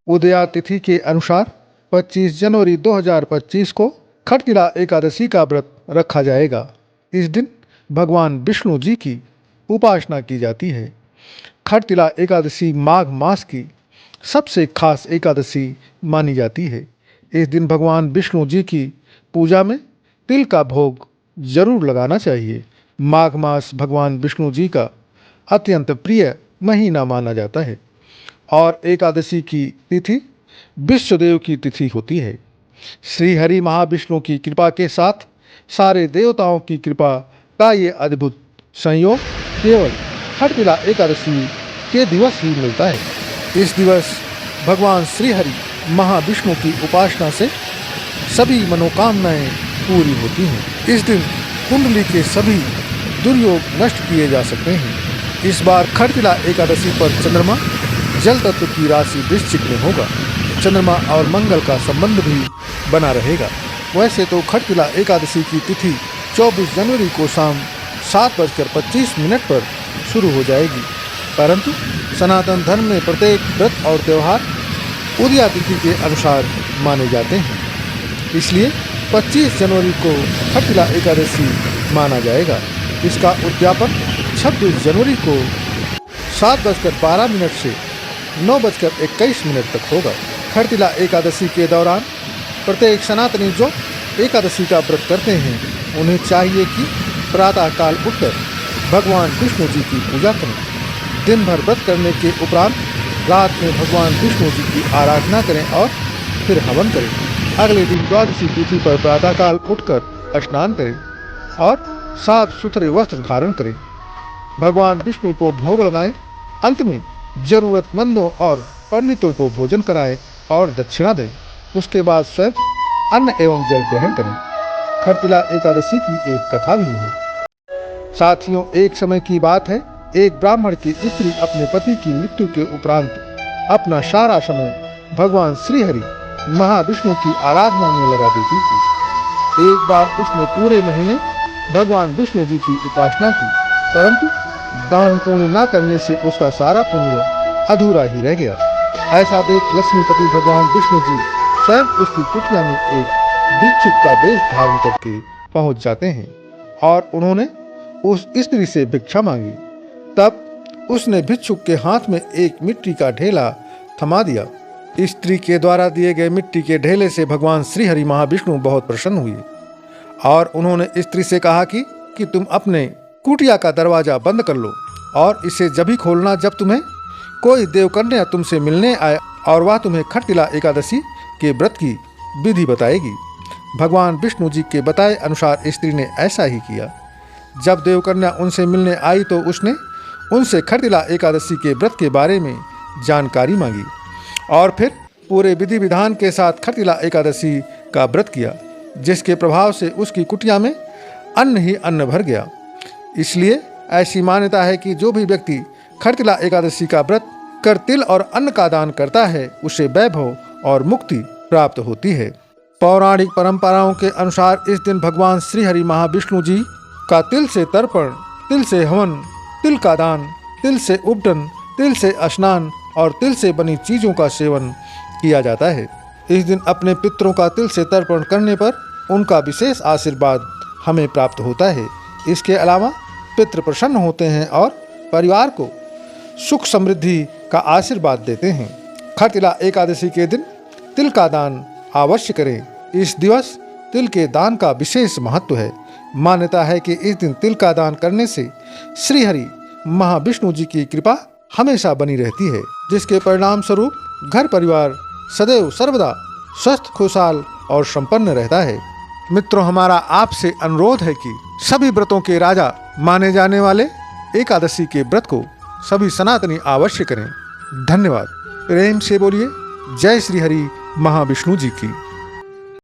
उदया तिथि के अनुसार 25 जनवरी 2025 को खटतिला एकादशी का व्रत रखा जाएगा। इस दिन भगवान विष्णु जी की उपासना की जाती है। खटतिला एकादशी माघ मास की सबसे खास एकादशी मानी जाती है। इस दिन भगवान विष्णु जी की पूजा में तिल का भोग जरूर लगाना चाहिए। माघ मास भगवान विष्णु जी का अत्यंत प्रिय महीना माना जाता है और एकादशी की तिथि विश्वदेव की तिथि होती है। श्री हरि महाविष्णु की कृपा के साथ सारे देवताओं की कृपा का ये अद्भुत संयोग केवल खटतिला एकादशी के दिवस ही मिलता है। इस दिवस भगवान श्री हरि महाविष्णु की उपासना से सभी मनोकामनाएं पूरी होती हैं। इस दिन कुंडली के सभी दुर्योग नष्ट किए जा सकते हैं। इस बार खटतिला एकादशी पर चंद्रमा जल तत्व की राशि वृश्चिक में होगा। चंद्रमा और मंगल का संबंध भी बना रहेगा। वैसे तो खटतिला एकादशी की तिथि 24 जनवरी को शाम 7:25 पर शुरू हो जाएगी, परंतु सनातन धर्म में प्रत्येक व्रत और त्यौहार उदया तिथि के अनुसार माने जाते हैं। इसलिए 25 जनवरी को खटतिला एकादशी माना जाएगा। इसका उद्यापन 26 जनवरी को 7:12 से 9:21 तक होगा। खटतिला एकादशी के दौरान प्रत्येक सनातनी जो एकादशी का व्रत करते हैं उन्हें चाहिए कि प्रातःकाल उठकर भगवान विष्णु जी की पूजा करें। दिन भर व्रत करने के उपरांत रात में भगवान विष्णु जी की आराधना करें और फिर हवन करें। अगले दिन द्वादशी तिथि पर प्रातःकाल उठकर स्नान करें और साफ सुथरे वस्त्र धारण करें। भगवान विष्णु को भोग लगाएं। अंत में जरूरतमंदों और पंडितों को भोजन कराएं और दक्षिणा दें। उसके बाद स्वयं अन्न एवं जल ग्रहण करें। खटतिला एकादशी की एक कथा भी है। साथियों, एक समय की बात है, एक ब्राह्मण की स्त्री अपने पति की मृत्यु के उपरांत अपना सारा समय भगवान श्री हरि महाविष्णु की आराधना में लगा देती थी। एक बार उसने पूरे महीने भगवान विष्णु जी की उपासना की, परंतु दान पुण्य न करने से उसका सारा पुण्य अधूरा ही रह गया। ऐसा देख लक्ष्मीपति भगवान विष्णु जी स्वयं उसकी कुटिया में एक भिक्षुक का वेश धारण करके पहुंच जाते हैं और उन्होंने उस स्त्री से भिक्षा मांगी। तब उसने भिक्षुक के हाथ में एक मिट्टी का ढेला थमा दिया। स्त्री के द्वारा दिए गए मिट्टी के ढेले से भगवान श्री हरि महाविष्णु बहुत प्रसन्न हुए और उन्होंने स्त्री से कहा कि तुम अपने कुटिया का दरवाजा बंद कर लो और इसे जब ही खोलना जब तुम्हें कोई देवकन्या तुमसे मिलने आए और वह तुम्हें खटतिला एकादशी के व्रत की विधि बताएगी। भगवान विष्णु जी के बताए अनुसार स्त्री ने ऐसा ही किया। जब देवकन्या उनसे मिलने आई तो उसने उनसे खटतिला एकादशी के व्रत के बारे में जानकारी मांगी और फिर पूरे विधि विधान के साथ खटतिला एकादशी का व्रत किया, जिसके प्रभाव से उसकी कुटिया में अन्न ही अन्न भर गया। इसलिए ऐसी मान्यता है कि जो भी व्यक्ति खटतिला एकादशी का व्रत कर तिल और अन्न का दान करता है उसे वैभव और मुक्ति प्राप्त होती है। पौराणिक परंपराओं के अनुसार इस दिन भगवान श्री हरि महाविष्णु जी का तिल से तर्पण, तिल से हवन, तिल का दान, तिल से उपटन, तिल से स्नान और तिल से बनी चीजों का सेवन किया जाता है। इस दिन अपने पितरों का तिल से तर्पण करने पर उनका विशेष आशीर्वाद हमें प्राप्त होता है। इसके अलावा पितृ प्रसन्न होते हैं और परिवार को सुख समृद्धि का आशीर्वाद देते हैं। खटतिला एकादशी के दिन तिल का दान अवश्य करें। इस दिवस तिल के दान का विशेष महत्व है। मान्यता है कि इस दिन तिल का दान करने से श्री हरि महाविष्णु जी की कृपा हमेशा बनी रहती है, जिसके परिणाम स्वरूप घर परिवार सदैव सर्वदा स्वस्थ, खुशहाल और संपन्न रहता है। मित्रों, हमारा आपसे अनुरोध है कि सभी व्रतों के राजा माने जाने वाले एकादशी के व्रत को सभी सनातनी अवश्य करें। धन्यवाद। प्रेम से बोलिए जय श्री हरि महाविष्णु जी की।